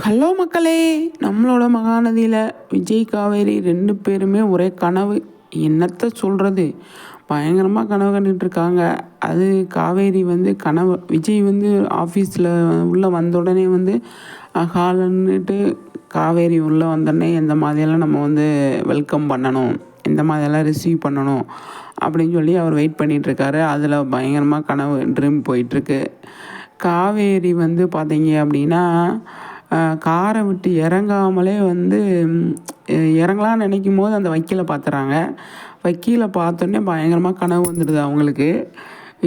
Hello மக்களே! நம்மளோட மகாநதியில விஜய், காவேரி 2 பேருமே ஒரே கனவு. என்னத்த சொல்றது? பயங்கரமா கனவு கண்டுட்டுருக்காங்க. அது காவேரி வந்து கனவு விஜய் வந்து ஆஃபீஸில் உள்ள வந்த உடனே வந்து ஹாலுன்னுட்டு காவேரி உள்ளே வந்தோடனே எந்த மாதிரியெல்லாம் நம்ம வந்து வெல்கம் பண்ணணும், எந்த மாதிரியெல்லாம் ரிசீவ் பண்ணணும் அப்படின்னு சொல்லி அவர் வெயிட் பண்ணிகிட்ருக்காரு. அதில் பயங்கரமாக கனவு ட்ரீம் போயிட்டுருக்கு. காவேரி வந்து பார்த்தீங்க அப்படின்னா காரை விட்டு இறங்காமலே வந்து இறங்கலான்னு நினைக்கும்போது அந்த வக்கீலை பார்த்துறாங்க. வக்கீலை பார்த்தோன்னே பயங்கரமாக கனவு வந்துடுது அவங்களுக்கு.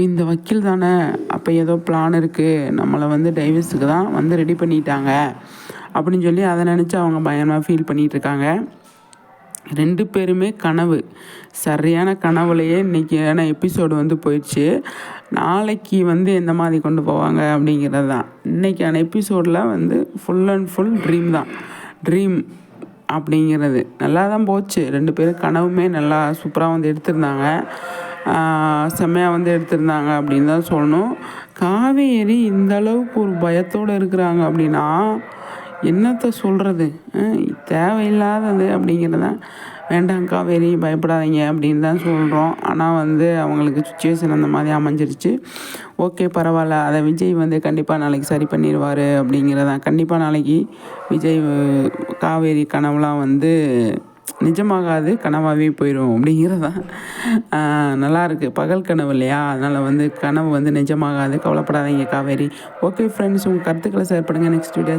இந்த வக்கீல் தானே, அப்போ ஏதோ பிளான் இருக்குது, நம்மளை வந்து டைவர்ஸுக்கு தான் வந்து ரெடி பண்ணிட்டாங்க அப்படின்னு சொல்லி அதை நினச்சி அவங்க பயங்கரமாக ஃபீல் பண்ணிகிட்ருக்காங்க. 2 பேருமே கனவு, சரியான கனவுலையே இன்றைக்கியான எபிசோடு வந்து போயிடுச்சு. நாளைக்கு வந்து எந்த மாதிரி கொண்டு போவாங்க அப்படிங்கிறது தான். இன்றைக்கான எபிசோடில் வந்து ஃபுல் அண்ட் ஃபுல் ட்ரீம் தான். ட்ரீம் அப்படிங்கிறது நல்லா தான் போச்சு. 2 பேரும் கனவுமே நல்லா சூப்பராக வந்து எடுத்திருந்தாங்க. செம்மையாக வந்து எடுத்திருந்தாங்க அப்படின்னு தான் சொல்லணும். காவேரி இந்த அளவுக்கு ஒரு பயத்தோடு இருக்கிறாங்க அப்படின்னா என்னத்தை சொல்கிறது? தேவையில்லாதது அப்படிங்கிறது தான். வேண்டாம் காவேரி, பயப்படாதீங்க அப்படின்னு தான் சொல்கிறோம். ஆனால் வந்து அவங்களுக்கு சுச்சுவேஷன் அந்த மாதிரி அமைஞ்சிருச்சு. ஓகே, பரவாயில்ல, அதை விஜய் வந்து கண்டிப்பாக நாளைக்கு சரி பண்ணிடுவார் அப்படிங்கிறதான். கண்டிப்பாக நாளைக்கு விஜய் காவேரி கனவுலாம் வந்து நிஜமாகாது, கனவாகவே போயிடும் அப்படிங்கிறதான். நல்லாயிருக்கு, பகல் கனவு இல்லையா, அதனால் வந்து கனவு வந்து நிஜமாகாது, கவலைப்படாதீங்க காவேரி. ஓகே ஃப்ரெண்ட்ஸ், உங்கள் கருத்துக்களை ஷேர் பண்ணுங்கள். Next video